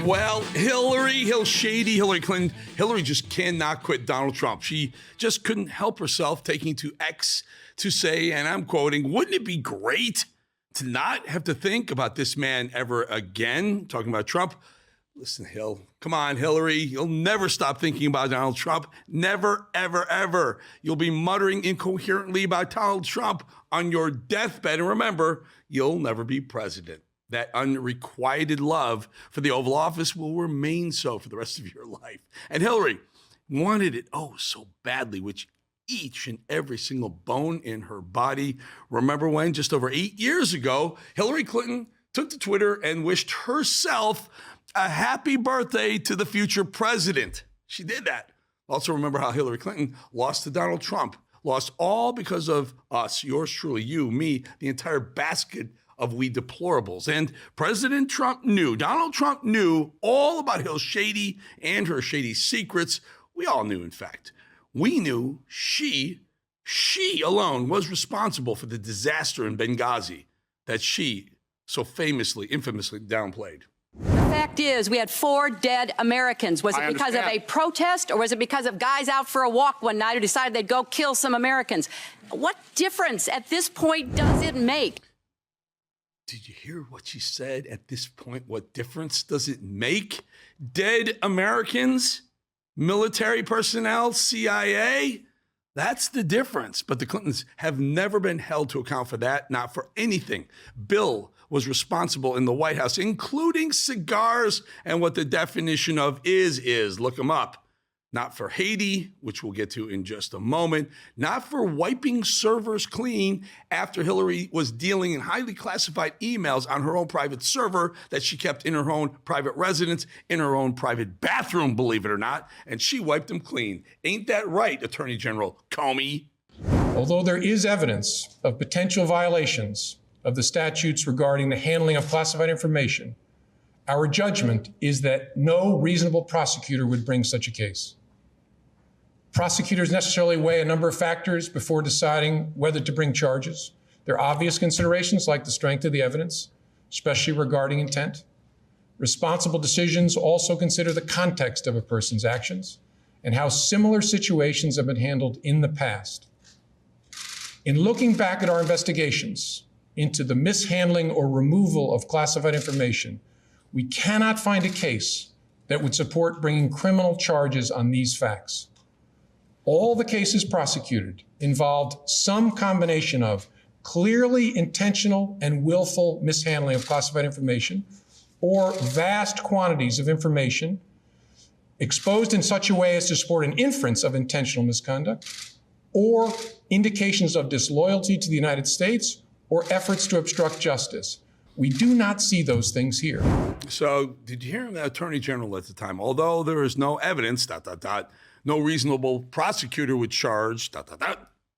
Well, Hillary Clinton, Hillary just cannot quit Donald Trump. She just couldn't help herself taking to X to say, and I'm quoting, wouldn't it be great to not have to think about this man ever again? Talking about Trump. Listen, come on, Hillary. You'll never stop thinking about Donald Trump. Never, ever, ever. You'll be muttering incoherently about Donald Trump on your deathbed. And remember, you'll never be president. That unrequited love for the Oval Office will remain so for the rest of your life. And Hillary wanted it so badly, which each and every single bone in her body. Remember when just over 8 years ago, Hillary Clinton took to Twitter and wished herself a happy birthday to the future president. She did that. Also remember how Hillary Clinton lost to Donald Trump. Lost all because of us, yours truly, you, me, the entire basket of we deplorables. And President Trump knew, Donald Trump knew all about Hill's shady and her shady secrets. We all knew, in fact. We knew she alone was responsible for the disaster in Benghazi that she so famously, infamously downplayed. The fact is, we had 4 dead Americans. Was it because of a protest, or was it because of guys out for a walk one night who decided they'd go kill some Americans? What difference at this point does it make? Did you hear what she said at this point? What difference does it make? Dead Americans, military personnel, CIA, that's the difference. But the Clintons have never been held to account for that, not for anything. Bill was responsible in the White House, including cigars and what the definition of is. Look them up. Not for Haiti, which we'll get to in just a moment. Not for wiping servers clean after Hillary was dealing in highly classified emails on her own private server that she kept in her own private residence, in her own private bathroom, believe it or not. And she wiped them clean. Ain't that right, Attorney General Comey? Although there is evidence of potential violations of the statutes regarding the handling of classified information, our judgment is that no reasonable prosecutor would bring such a case. Prosecutors necessarily weigh a number of factors before deciding whether to bring charges. There are obvious considerations like the strength of the evidence, especially regarding intent. Responsible decisions also consider the context of a person's actions and how similar situations have been handled in the past. In looking back at our investigations into the mishandling or removal of classified information, we cannot find a case that would support bringing criminal charges on these facts. All the cases prosecuted involved some combination of clearly intentional and willful mishandling of classified information or vast quantities of information exposed in such a way as to support an inference of intentional misconduct or indications of disloyalty to the United States or efforts to obstruct justice. We do not see those things here. So did you hear the Attorney General at the time? Although there is no evidence, no reasonable prosecutor would charge,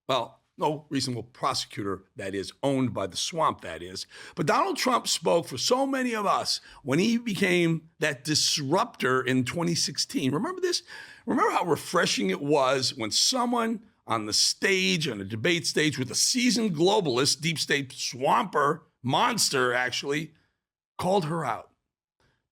well, no reasonable prosecutor, that is, owned by the swamp, that is. But Donald Trump spoke for so many of us when he became that disruptor in 2016. Remember this? Remember how refreshing it was when someone on the stage, on a debate stage with a seasoned globalist, deep state swamper, monster actually, called her out.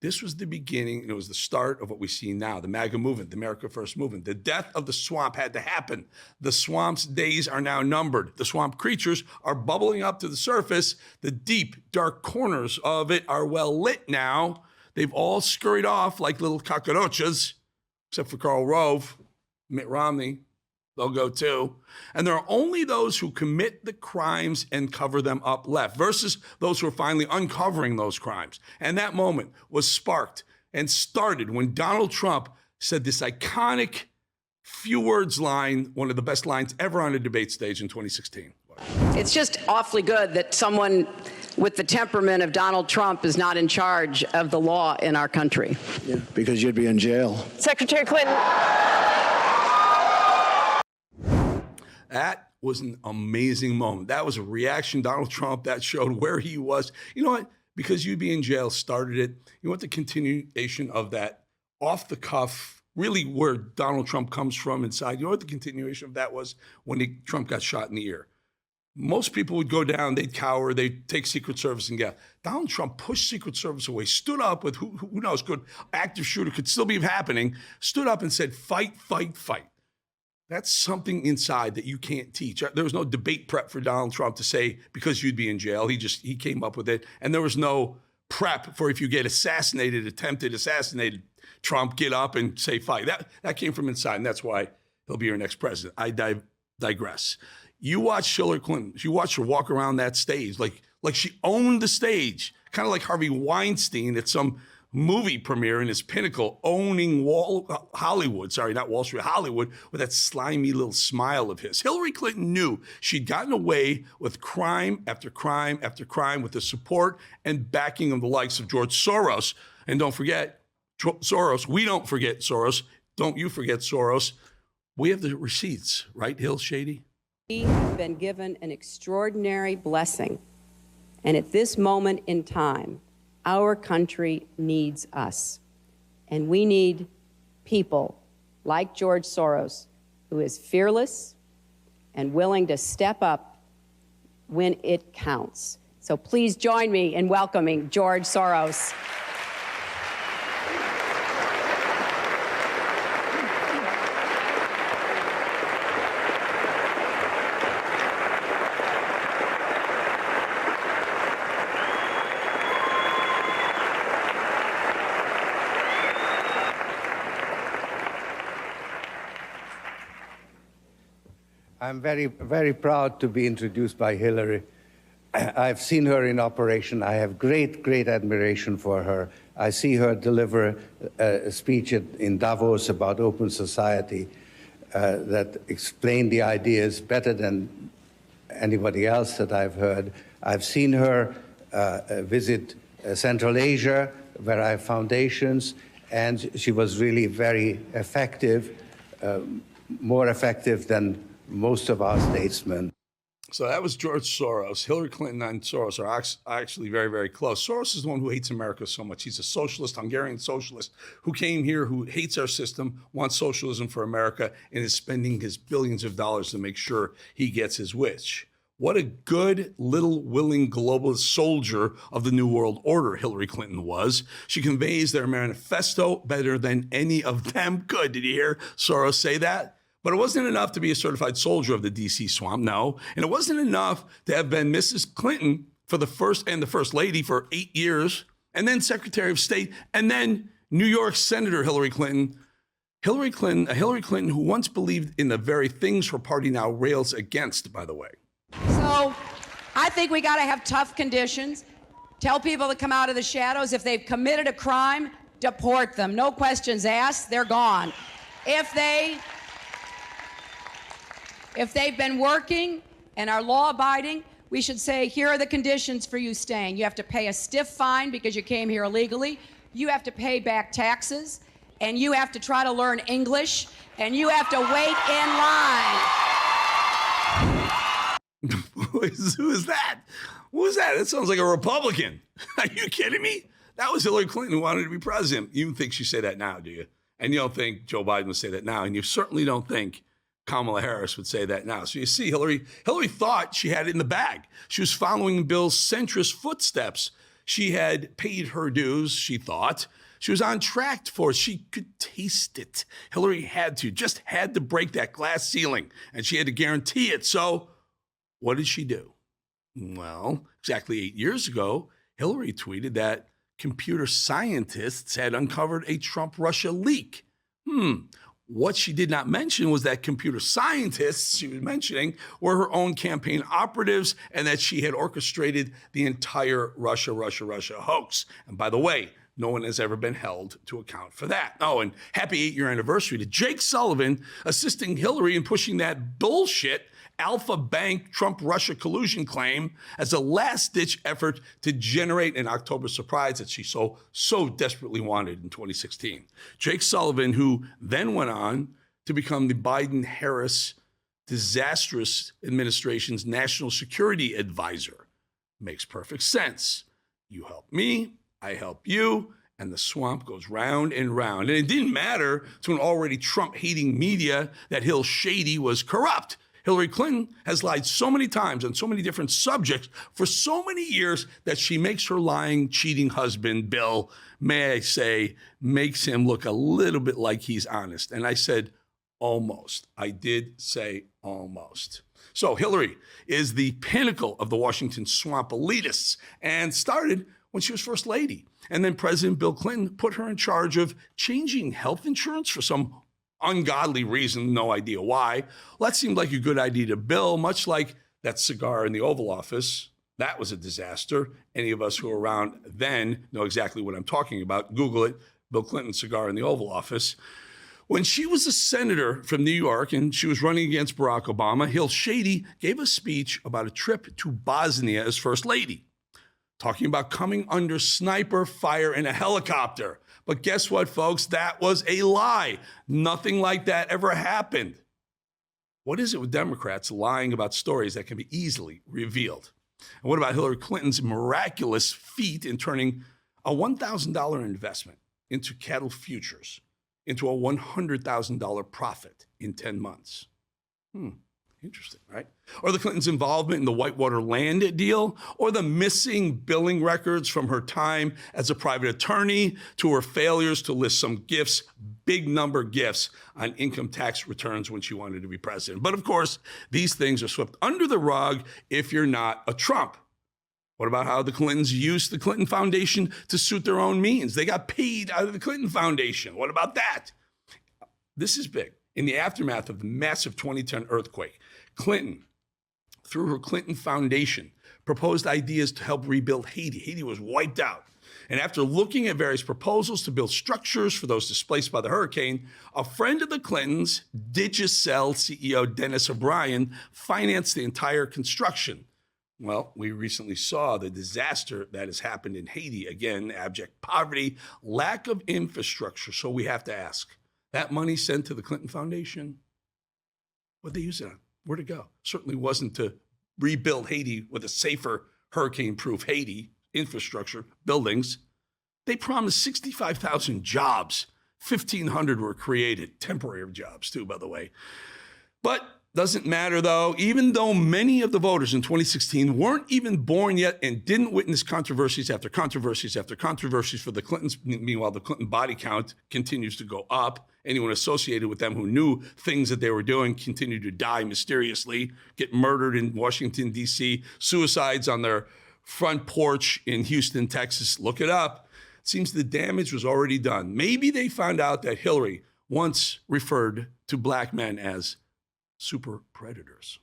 This was the beginning, and it was the start of what we see now, the MAGA movement, the America First movement. The death of the swamp had to happen. The swamp's days are now numbered. The swamp creatures are bubbling up to the surface. The deep, dark corners of it are well lit now. They've all scurried off like little cockroaches, except for Karl Rove, Mitt Romney. They'll go too. And there are only those who commit the crimes and cover them up left versus those who are finally uncovering those crimes. And that moment was sparked and started when Donald Trump said this iconic few words line, one of the best lines ever on a debate stage in 2016. It's just awfully good that someone with the temperament of Donald Trump is not in charge of the law in our country. Yeah, because you'd be in jail. Secretary Clinton. That was an amazing moment. That was a reaction, Donald Trump, that showed where he was. You know what? Because you'd be in jail started it. You know what the continuation of that off-the-cuff really where Donald Trump comes from inside. You know what the continuation of that was? When Trump got shot in the ear. Most people would go down, they'd cower, they'd take Secret Service and get. Donald Trump pushed Secret Service away, stood up with who knows, good active shooter, could still be happening, stood up and said, fight, fight, fight. That's something inside that you can't teach. There was no debate prep for Donald Trump to say, because you'd be in jail. He came up with it. And there was no prep for if you get assassinated, attempted assassinated, Trump, get up and say fight. That came from inside, and that's why he'll be our next president. I digress. You watch Hillary Clinton. You watch her walk around that stage like she owned the stage, kind of like Harvey Weinstein at some movie premiere in his pinnacle, owning Hollywood. Sorry, not Wall Street, Hollywood, with that slimy little smile of his. Hillary Clinton knew she'd gotten away with crime after crime after crime with the support and backing of the likes of George Soros. And don't forget, Soros, we don't forget Soros. Don't you forget Soros. We have the receipts, right, Hill Shady? We have been given an extraordinary blessing. And at this moment in time, our country needs us. And we need people like George Soros, who is fearless and willing to step up when it counts. So please join me in welcoming George Soros. I'm very, very proud to be introduced by Hillary. I've seen her in operation. I have great, great admiration for her. I see her deliver a speech in Davos about open society that explained the ideas better than anybody else that I've heard. I've seen her visit Central Asia, where I have foundations, and she was really very effective, more effective than most of our statesmen. So that was George Soros. Hillary Clinton and Soros are actually very, very close. Soros is the one who hates America so much. He's a socialist, Hungarian socialist, who came here, who hates our system, wants socialism for America, and is spending his billions of dollars to make sure he gets his wish. What a good little willing globalist soldier of the New World Order Hillary Clinton was. She conveys their manifesto better than any of them could. Did you hear Soros say that? But it wasn't enough to be a certified soldier of the D.C. swamp, no. And it wasn't enough to have been Mrs. Clinton for the First Lady for 8 years, and then Secretary of State, and then New York Senator Hillary Clinton. Hillary Clinton who once believed in the very things her party now rails against, by the way. So I think we got to have tough conditions. Tell people to come out of the shadows. If they've committed a crime, deport them. No questions asked. They're gone. If they've been working and are law-abiding, we should say, here are the conditions for you staying. You have to pay a stiff fine because you came here illegally. You have to pay back taxes, and you have to try to learn English, and you have to wait in line. Who is that? Who is that? That sounds like a Republican. Are you kidding me? That was Hillary Clinton who wanted to be president. You don't think she'd say that now, do you? And you don't think Joe Biden would say that now, and you certainly don't think Kamala Harris would say that now. So you see, Hillary thought she had it in the bag. She was following Bill's centrist footsteps. She had paid her dues, she thought. She was on track for it. She could taste it. Hillary had to break that glass ceiling, and she had to guarantee it. So what did she do? Well, exactly 8 years ago, Hillary tweeted that computer scientists had uncovered a Trump-Russia leak. What she did not mention was that computer scientists she was mentioning were her own campaign operatives, and that she had orchestrated the entire Russia hoax. And by the way, no one has ever been held to account for that. Oh, and happy 8-year anniversary to Jake Sullivan assisting Hillary in pushing that bullshit Alpha Bank Trump-Russia collusion claim as a last-ditch effort to generate an October surprise that she so desperately wanted in 2016. Jake Sullivan, who then went on to become the Biden-Harris disastrous administration's national security advisor. Makes perfect sense. You help me, I help you, And the swamp goes round and round. And it didn't matter to an already Trump-hating media that Hill Shady was corrupt. Hillary Clinton has lied so many times on so many different subjects for so many years that she makes her lying, cheating husband, Bill, may I say, makes him look a little bit like he's honest. And I said, almost. I did say almost. So Hillary is the pinnacle of the Washington swamp elitists and started when she was first lady. And then President Bill Clinton put her in charge of changing health insurance for some ungodly reason, no idea why. Well, that seemed like a good idea to Bill, much like that cigar in the Oval Office. That was a disaster. Any of us who were around then know exactly what I'm talking about. Google it, Bill Clinton cigar in the Oval Office. When she was a senator from New York and she was running against Barack Obama, Hill Shady gave a speech about a trip to Bosnia as first lady, talking about coming under sniper fire in a helicopter. But guess what, folks? That was a lie. Nothing like that ever happened. What is it with Democrats lying about stories that can be easily revealed? And what about Hillary Clinton's miraculous feat in turning a $1,000 investment into cattle futures into a $100,000 profit in 10 months? Interesting, right? Or the Clintons' involvement in the Whitewater land deal, or the missing billing records from her time as a private attorney to her failures to list some gifts, big number gifts, on income tax returns when she wanted to be president. But of course, these things are swept under the rug if you're not a Trump. What about how the Clintons used the Clinton Foundation to suit their own means? They got paid out of the Clinton Foundation. What about that? This is big. In the aftermath of the massive 2010 earthquake, Clinton, through her Clinton Foundation, proposed ideas to help rebuild Haiti. Haiti was wiped out. And after looking at various proposals to build structures for those displaced by the hurricane, a friend of the Clintons, Digicel CEO Dennis O'Brien, financed the entire construction. Well, we recently saw the disaster that has happened in Haiti. Again, abject poverty, lack of infrastructure. So we have to ask, that money sent to the Clinton Foundation, what'd they use it on? Where'd it go? Certainly wasn't to rebuild Haiti with a safer hurricane-proof Haiti infrastructure, buildings. They promised 65,000 jobs. 1,500 were created, temporary jobs too, by the way. But doesn't matter though, even though many of the voters in 2016 weren't even born yet and didn't witness controversies after controversies after controversies for the Clintons. Meanwhile, the Clinton body count continues to go up. Anyone associated with them who knew things that they were doing continued to die mysteriously, get murdered in Washington, D.C., suicides on their front porch in Houston, Texas. Look it up. It seems the damage was already done. Maybe they found out that Hillary once referred to black men as super predators.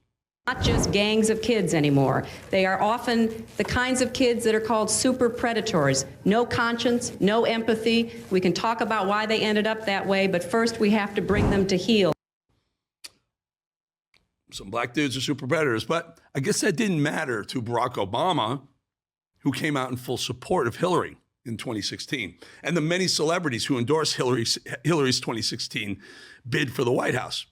Not just gangs of kids anymore. They are often the kinds of kids that are called super predators. No conscience, no empathy. We can talk about why they ended up that way, but first we have to bring them to heel. Some black dudes are super predators, but I guess that didn't matter to Barack Obama, who came out in full support of Hillary in 2016, and the many celebrities who endorsed Hillary's 2016 bid for the White House.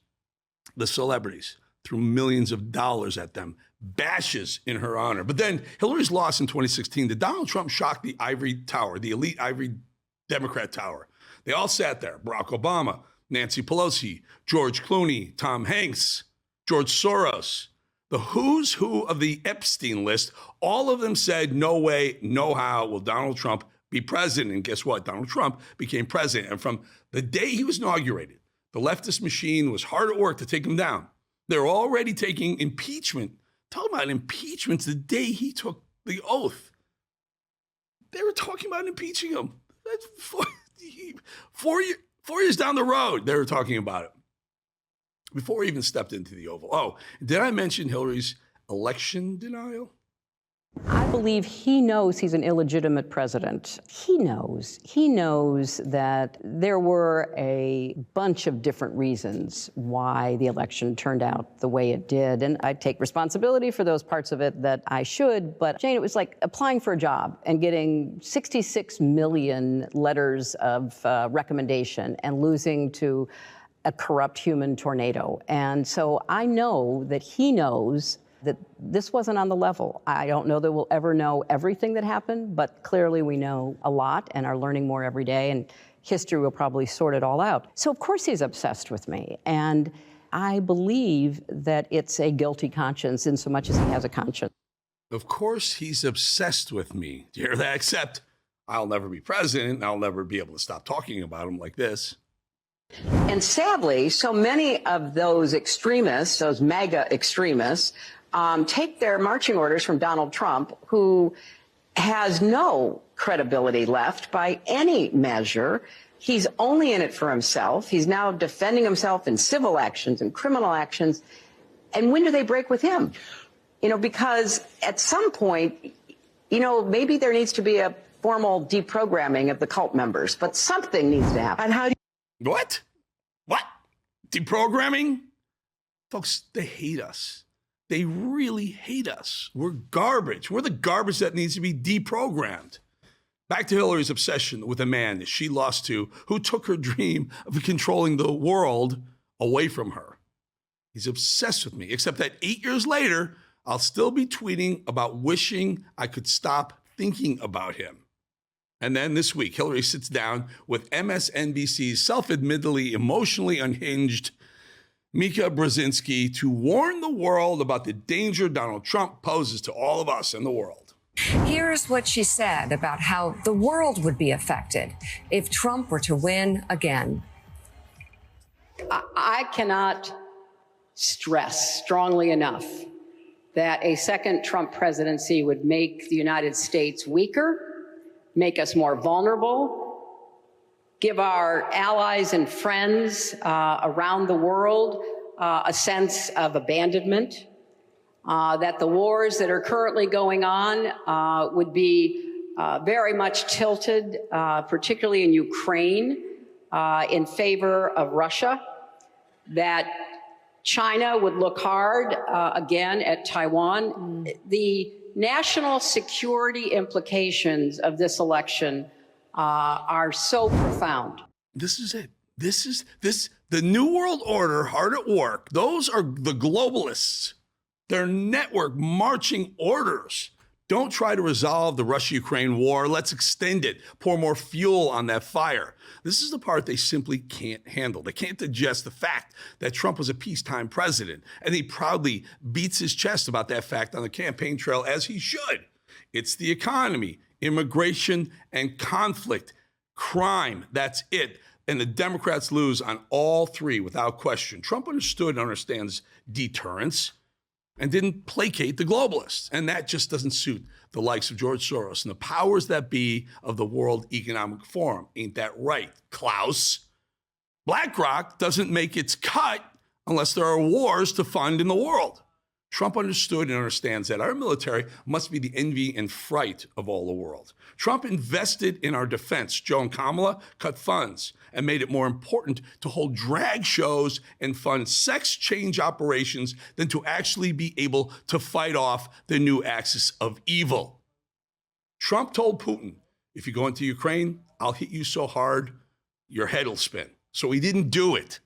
The celebrities threw millions of dollars at them, bashes in her honor. But then Hillary's loss in 2016, did Donald Trump shock the ivory tower, the elite ivory Democrat tower? They all sat there, Barack Obama, Nancy Pelosi, George Clooney, Tom Hanks, George Soros, the who's who of the Epstein list. All of them said, no way, no how will Donald Trump be president. And guess what? Donald Trump became president. And from the day he was inaugurated, the leftist machine was hard at work to take him down. They're already taking impeachment. Talking about impeachments the day he took the oath. They were talking about impeaching him. That's 4 years down the road, they were talking about it. Before he even stepped into the Oval. Oh, did I mention Hillary's election denial? I believe he knows he's an illegitimate president. He knows that there were a bunch of different reasons why the election turned out the way it did. And I take responsibility for those parts of it that I should. But Jane, it was like applying for a job and getting 66 million letters of recommendation and losing to a corrupt human tornado. And so I know that he knows that this wasn't on the level. I don't know that we'll ever know everything that happened, but clearly we know a lot and are learning more every day, and history will probably sort it all out. So of course he's obsessed with me, and I believe that it's a guilty conscience in so much as he has a conscience. Of course he's obsessed with me. Do you hear that? Except I'll never be president, and I'll never be able to stop talking about him like this. And sadly, so many of those extremists, those MAGA extremists, take their marching orders from Donald Trump, who has no credibility left by any measure. He's only in it for himself. He's now defending himself in civil actions and criminal actions. And when do they break with him? You know, because at some point, you know, maybe there needs to be a formal deprogramming of the cult members, but something needs to happen. And how do you— What? Deprogramming? Folks, they hate us. They really hate us. We're garbage. We're the garbage that needs to be deprogrammed. Back to Hillary's obsession with a man that she lost to, who took her dream of controlling the world away from her. He's obsessed with me, except that 8 years later, I'll still be tweeting about wishing I could stop thinking about him. And then this week, Hillary sits down with MSNBC's self-admittedly emotionally unhinged Mika Brzezinski to warn the world about the danger Donald Trump poses to all of us in the world. Here's what she said about how the world would be affected if Trump were to win again. I cannot stress strongly enough that a second Trump presidency would make the United States weaker, make us more vulnerable, give our allies and friends around the world a sense of abandonment, that the wars that are currently going on would be very much tilted, particularly in Ukraine, in favor of Russia, that China would look hard again at Taiwan. The national security implications of this election are so profound. This is it. This is the New World Order hard at work. Those are the globalists. Their network marching orders. Don't try to resolve the Russia-Ukraine war. Let's extend it. Pour more fuel on that fire. This is the part they simply can't handle. They can't digest the fact that Trump was a peacetime president, and he proudly beats his chest about that fact on the campaign trail, as he should. It's the economy, immigration, and conflict. Crime, that's it. And the Democrats lose on all three without question. Trump understood and understands deterrence and didn't placate the globalists. And that just doesn't suit the likes of George Soros and the powers that be of the World Economic Forum. Ain't that right, Klaus? BlackRock doesn't make its cut unless there are wars to fund in the world. Trump understood and understands that our military must be the envy and fright of all the world. Trump invested in our defense. Joe and Kamala cut funds and made it more important to hold drag shows and fund sex change operations than to actually be able to fight off the new axis of evil. Trump told Putin, if you go into Ukraine, I'll hit you so hard, your head will spin. So he didn't do it.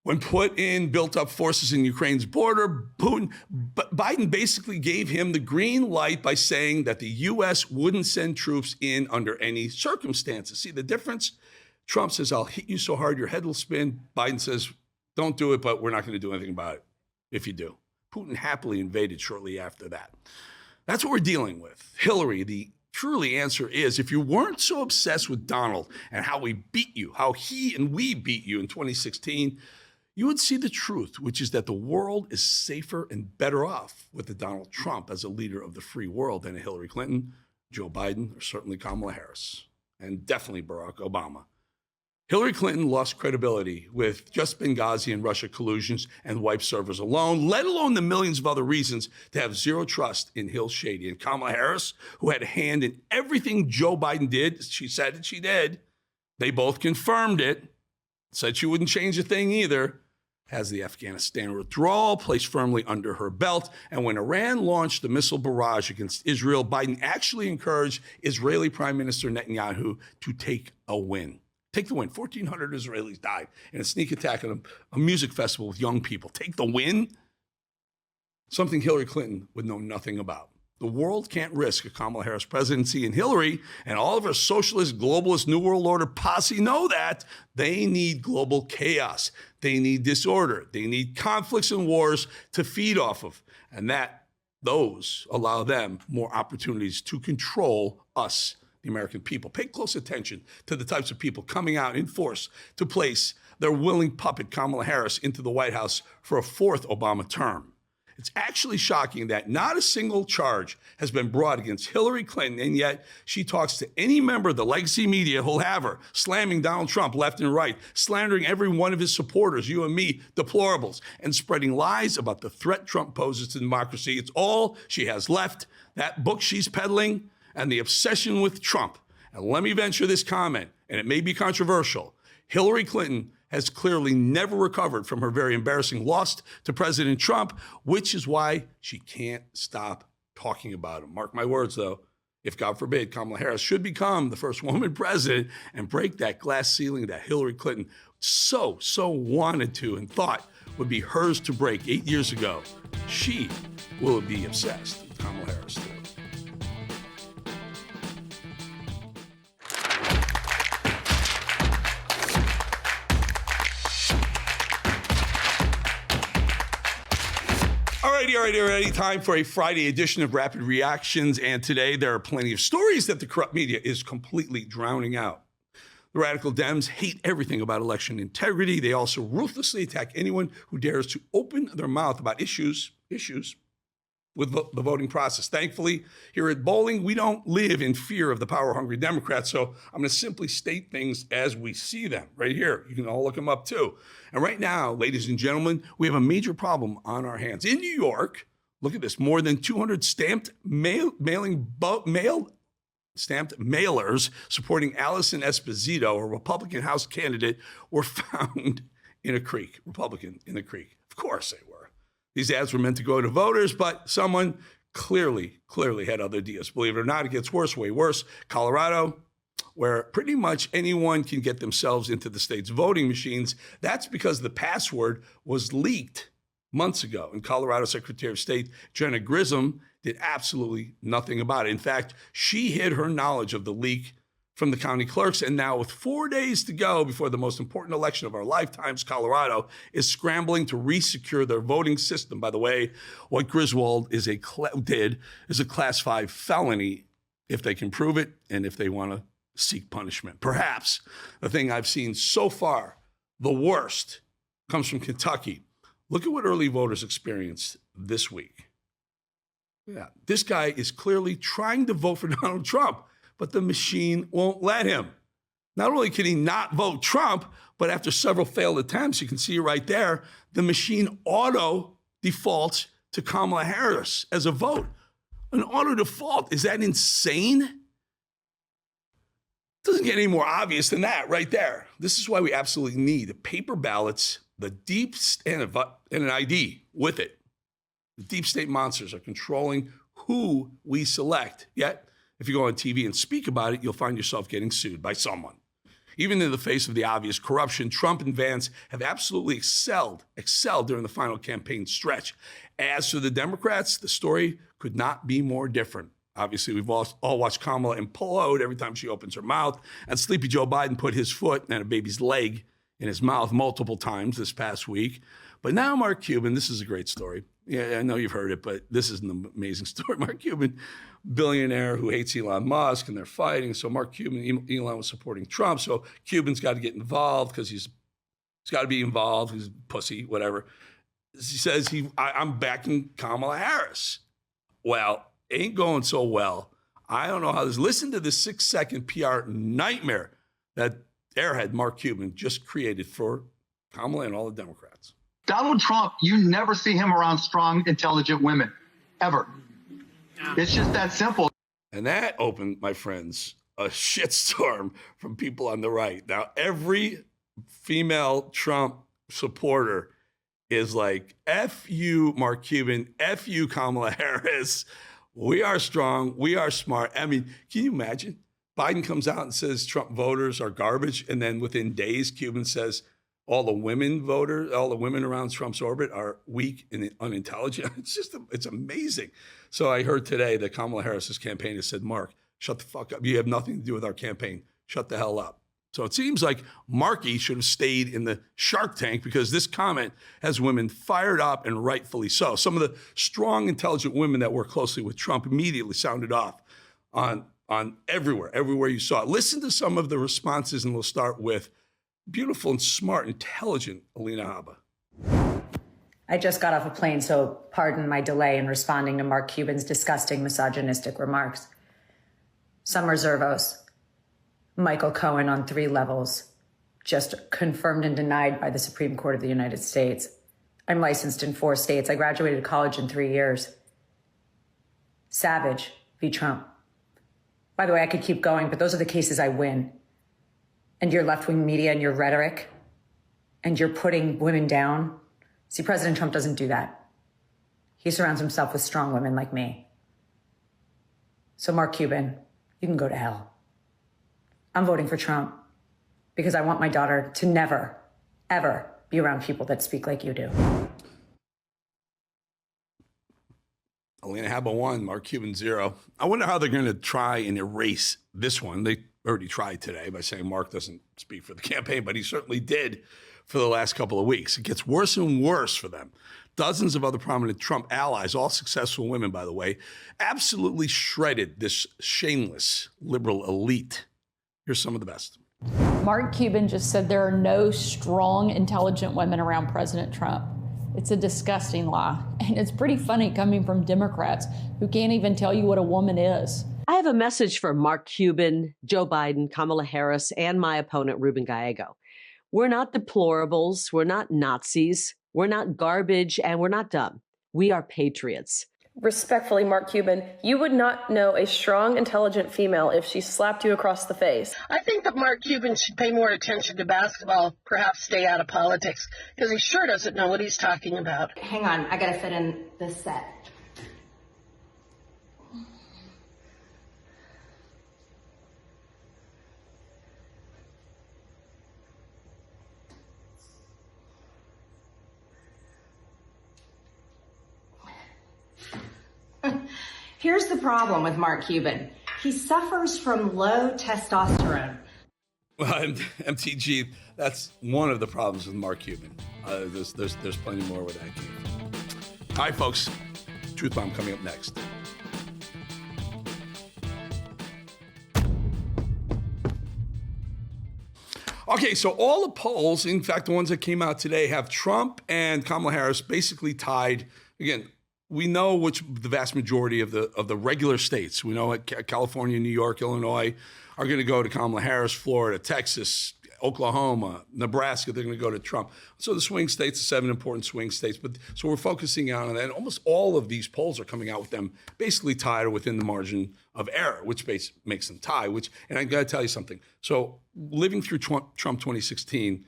When Putin built up forces in Ukraine's border, Biden basically gave him the green light by saying that the U.S. wouldn't send troops in under any circumstances. See the difference? Trump says, I'll hit you so hard your head will spin. Biden says, don't do it, but we're not going to do anything about it if you do. Putin happily invaded shortly after that. That's what we're dealing with. Hillary, the truly answer is, if you weren't so obsessed with Donald and how we beat you, how he and we beat you in 2016, you would see the truth, which is that the world is safer and better off with a Donald Trump as a leader of the free world than a Hillary Clinton, Joe Biden, or certainly Kamala Harris, and definitely Barack Obama. Hillary Clinton lost credibility with just Benghazi and Russia collusions and wipe servers alone, let alone the millions of other reasons to have zero trust in Hill Shady. And Kamala Harris, who had a hand in everything Joe Biden did, she said that she did, they both confirmed it, said she wouldn't change a thing either, has the Afghanistan withdrawal placed firmly under her belt. And when Iran launched the missile barrage against Israel, Biden actually encouraged Israeli Prime Minister Netanyahu to take a win. Take the win. 1,400 Israelis died in a sneak attack at a music festival with young people. Take the win? something Hillary Clinton would know nothing about. The world can't risk a Kamala Harris presidency, and Hillary and all of her socialist, globalist, New World Order posse know that. They need global chaos. They need disorder. They need conflicts and wars to feed off of. And those allow them more opportunities to control us, the American people. Pay close attention to the types of people coming out in force to place their willing puppet Kamala Harris into the White House for a fourth Obama term. It's actually shocking that not a single charge has been brought against Hillary Clinton, and yet she talks to any member of the legacy media who'll have her, slamming Donald Trump left and right, slandering every one of his supporters, you and me, deplorables, and spreading lies about the threat Trump poses to democracy. It's all she has left, that book she's peddling, and the obsession with Trump. And let me venture this comment, and it may be controversial. Hillary Clinton has clearly never recovered from her very embarrassing loss to President Trump, which is why she can't stop talking about him. Mark my words, though, if God forbid Kamala Harris should become the first woman president and break that glass ceiling that Hillary Clinton so wanted to and thought would be hers to break 8 years ago, she will be obsessed with Kamala Harris, too. Alrighty. Time for a Friday edition of Rapid Reactions. And today there are plenty of stories that the corrupt media is completely drowning out. The radical Dems hate everything about election integrity. They also ruthlessly attack anyone who dares to open their mouth about issues with the voting process. Thankfully, here at Bolling, we don't live in fear of the power-hungry Democrats, so I'm going to simply state things as we see them right here. You can all look them up, too. And right now, ladies and gentlemen, we have a major problem on our hands. In New York, look at this, more than 200 stamped mailers supporting Allison Esposito, a Republican House candidate, were found in a creek. Republican in a creek. Of course they were. These ads were meant to go to voters, but someone clearly had other ideas. Believe it or not, it gets worse, way worse. Colorado, where pretty much anyone can get themselves into the state's voting machines. That's because the password was leaked months ago. And Colorado Secretary of State Jenna Grissom did absolutely nothing about it. In fact, she hid her knowledge of the leak from the county clerks. And now with 4 days to go before the most important election of our lifetimes, Colorado is scrambling to resecure their voting system. By the way, what Griswold did is a class 5 felony if they can prove it and if they want to seek punishment. Perhaps the thing I've seen so far, the worst, comes from Kentucky. Look at what early voters experienced this week. Yeah, this guy is clearly trying to vote for Donald Trump, but the machine won't let him. Not only can he not vote Trump, but after several failed attempts, you can see it right there, the machine auto defaults to Kamala Harris as a vote. An auto default, is that insane? Doesn't get any more obvious than that right there. This is why we absolutely need paper ballots, the deep and an ID with it. The deep state monsters are controlling who we select. Yet, if you go on TV and speak about it, you'll find yourself getting sued by someone. Even in the face of the obvious corruption, Trump and Vance have absolutely excelled during the final campaign stretch. As for the Democrats, the story could not be more different. Obviously, we've all watched Kamala implode every time she opens her mouth, and Sleepy Joe Biden put his foot and a baby's leg in his mouth multiple times this past week. But now Mark Cuban, this is a great story. Yeah, I know you've heard it, but this is an amazing story. Mark Cuban, billionaire who hates Elon Musk, and they're fighting. So Mark Cuban, Elon was supporting Trump. So Cuban's got to get involved because he's got to be involved. He's a pussy, whatever. He says, I'm backing Kamala Harris. Well, ain't going so well. I don't know how this. Listen to this 6-second PR nightmare that airhead Mark Cuban just created for Kamala and all the Democrats. Donald Trump, you never see him around strong, intelligent women, ever. It's just that simple. And that opened, my friends, a shitstorm from people on the right. Now, every female Trump supporter is like, F you, Mark Cuban, F you, Kamala Harris. We are strong. We are smart. I mean, can you imagine? Biden comes out and says Trump voters are garbage. And then within days, Cuban says, all the women voters, all the women around Trump's orbit are weak and unintelligent. It's amazing. So I heard today that Kamala Harris's campaign has said, Mark, shut the fuck up. You have nothing to do with our campaign. Shut the hell up. So it seems like Markey should have stayed in the Shark Tank because this comment has women fired up, and rightfully so. Some of the strong, intelligent women that work closely with Trump immediately sounded off on everywhere you saw it. Listen to some of the responses, and we'll start with beautiful and smart, intelligent Alina Habba. I just got off a plane, so pardon my delay in responding to Mark Cuban's disgusting misogynistic remarks. Summer Zervos, Michael Cohen on 3 levels, just confirmed and denied by the Supreme Court of the United States. I'm licensed in 4 states. I graduated college in 3 years. Savage v. Trump. By the way, I could keep going, but those are the cases I win. And your left-wing media and your rhetoric, and you're putting women down. See, President Trump doesn't do that. He surrounds himself with strong women like me. So Mark Cuban, you can go to hell. I'm voting for Trump because I want my daughter to never, ever be around people that speak like you do. Alina Habba 1, Mark Cuban 0. I wonder how they're going to try and erase this one. They already tried today by saying Mark doesn't speak for the campaign, but he certainly did for the last couple of weeks. It gets worse and worse for them. Dozens of other prominent Trump allies, all successful women, by the way, absolutely shredded this shameless liberal elite. Here's some of the best. Mark Cuban just said there are no strong, intelligent women around President Trump. It's a disgusting lie. And it's pretty funny coming from Democrats who can't even tell you what a woman is. I have a message for Mark Cuban, Joe Biden, Kamala Harris, and my opponent, Ruben Gallego. We're not deplorables. We're not Nazis. We're not garbage, and we're not dumb. We are patriots. Respectfully, Mark Cuban, you would not know a strong, intelligent female if she slapped you across the face. I think that Mark Cuban should pay more attention to basketball, perhaps stay out of politics, because he sure doesn't know what he's talking about. Hang on, I gotta fit in this set. Here's the problem with Mark Cuban. He suffers from low testosterone. Well, MTG, that's one of the problems with Mark Cuban. There's plenty more where that came from. All right, folks, Truth Bomb coming up next. Okay, so all the polls, in fact, the ones that came out today, have Trump and Kamala Harris basically tied. Again, we know which the vast majority of the regular states, we know California, New York, Illinois are going to go to Kamala Harris, Florida, Texas, Oklahoma, Nebraska, they're going to go to Trump. So the swing states, the 7 important swing states. But so we're focusing on that. And almost all of these polls are coming out with them basically tied or within the margin of error, which makes them tie, and I got to tell you something. So living through Trump 2016,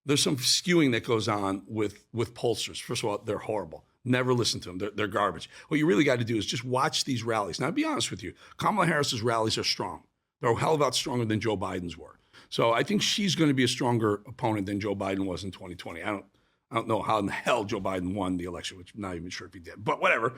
there's some skewing that goes on with pollsters. First of all, they're horrible. Never listen to them. They're garbage. What you really got to do is just watch these rallies. Now, I'll be honest with you. Kamala Harris's rallies are strong. They're a hell of a lot stronger than Joe Biden's were. So I think she's going to be a stronger opponent than Joe Biden was in 2020. I don't know how in the hell Joe Biden won the election, which I'm not even sure if he did, but whatever.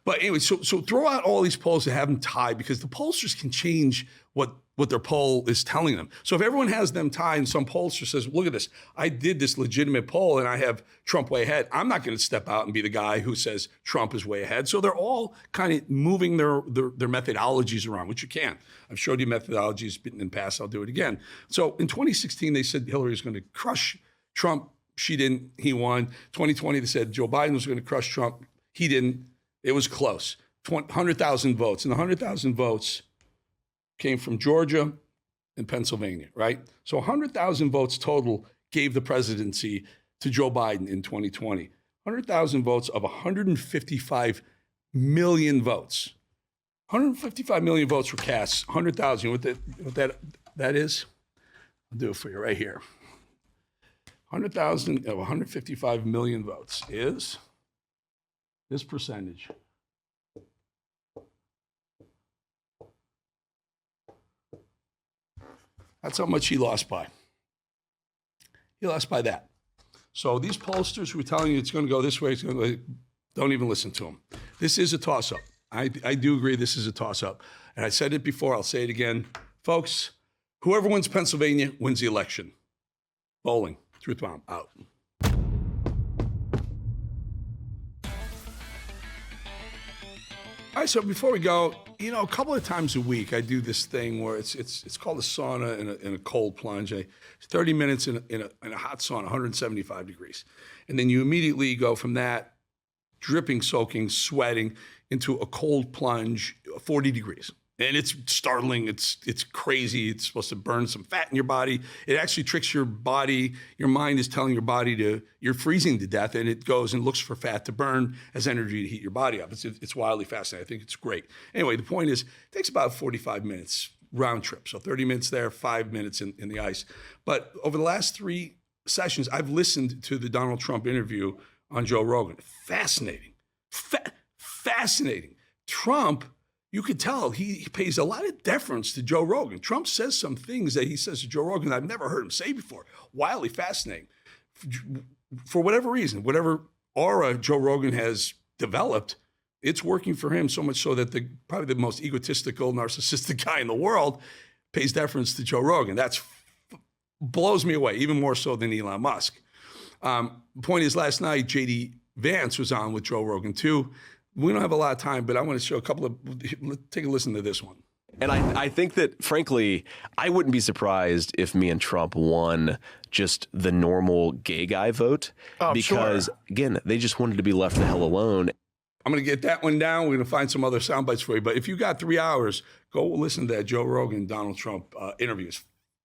But anyway, so throw out all these polls that have them tied because the pollsters can change what their poll is telling them. So if everyone has them tied and some pollster says, look at this, I did this legitimate poll and I have Trump way ahead, I'm not going to step out and be the guy who says Trump is way ahead. So they're all kind of moving their methodologies around, which you can. I've showed you methodologies in the past. I'll do it again. So in 2016, they said Hillary was going to crush Trump. She didn't. He won. 2020, they said Joe Biden was going to crush Trump. He didn't. It was close. 100,000 votes. And the 100,000 votes came from Georgia and Pennsylvania, right? So 100,000 votes total gave the presidency to Joe Biden in 2020. 100,000 votes of 155 million votes. 155 million votes were cast. 100,000, what that is? I'll do it for you right here. 100,000 of 155 million votes is this percentage. That's how much he lost by. He lost by that. So these pollsters who are telling you it's going to go this way, it's going to go, don't even listen to them. This is a toss-up. I do agree this is a toss-up. And I said it before, I'll say it again. Folks, whoever wins Pennsylvania wins the election. Bolling, Truth Bomb, out. All right, so before we go, you know, a couple of times a week I do this thing where it's called a sauna and a cold plunge. 30 minutes in a hot sauna, 175 degrees. And then you immediately go from that dripping, soaking, sweating into a cold plunge, 40 degrees. And it's startling. It's crazy. It's supposed to burn some fat in your body. It actually tricks your body. Your mind is telling your body you're freezing to death, and it goes and looks for fat to burn as energy to heat your body up. It's wildly fascinating. I think it's great. Anyway, the point is, it takes about 45 minutes round trip. So 30 minutes there, 5 minutes in the ice. But over the last 3 sessions, I've listened to the Donald Trump interview on Joe Rogan. Fascinating. Fascinating. Trump, you could tell he pays a lot of deference to Joe Rogan. Trump says some things that he says to Joe Rogan that I've never heard him say before. Wildly fascinating. For whatever reason, whatever aura Joe Rogan has developed, it's working for him so much so that probably the most egotistical, narcissistic guy in the world pays deference to Joe Rogan. That blows me away, even more so than Elon Musk. Point is, last night, J.D. Vance was on with Joe Rogan too. We don't have a lot of time, but I want to show take a listen to this one. And I think that, frankly, I wouldn't be surprised if me and Trump won just the normal gay guy vote. Because, again, they just wanted to be left the hell alone. I'm going to get that one down. We're going to find some other sound bites for you. But if you got 3 hours, go listen to that Joe Rogan, Donald Trump interviews.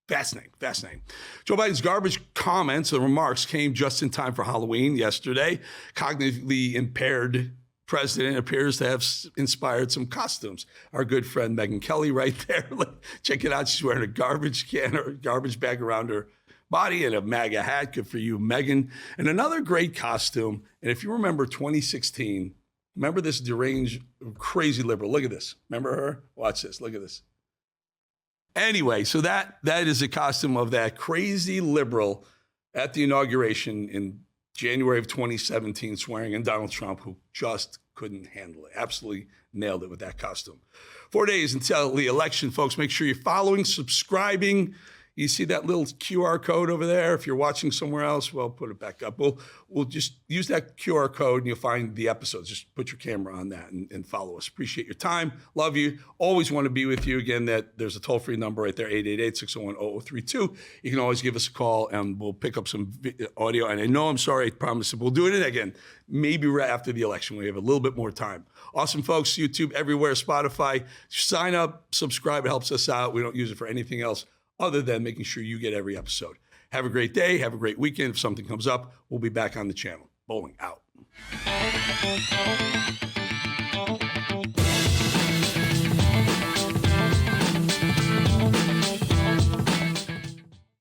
Fascinating, fascinating. Joe Biden's garbage comments and remarks came just in time for Halloween yesterday. Cognitively impaired president appears to have inspired some costumes. Our good friend Megyn Kelly right there. Check it out. She's wearing a garbage can or garbage bag around her body and a MAGA hat. Good for you, Megyn. And another great costume. And if you remember 2016, remember this deranged, crazy liberal. Look at this. Remember her? Watch this. Look at this. Anyway, so that is a costume of that crazy liberal at the inauguration in January of 2017, swearing in Donald Trump, who just couldn't handle it. Absolutely nailed it with that costume. 4 days until the election, folks. Make sure you're following, subscribing. You see that little QR code over there? If you're watching somewhere else, well, put it back up. We'll just use that QR code and you'll find the episodes. Just put your camera on that and follow us. Appreciate your time. Love you. Always want to be with you. Again, there's a toll-free number right there, 888-601-0032. You can always give us a call and we'll pick up some audio. And I know I'm sorry, I promise we'll do it again. Maybe right after the election. We have a little bit more time. Awesome, folks. YouTube everywhere, Spotify. Sign up, subscribe. It helps us out. We don't use it for anything else other than making sure you get every episode. Have a great day. Have a great weekend. If something comes up, we'll be back on the channel. Bolling out.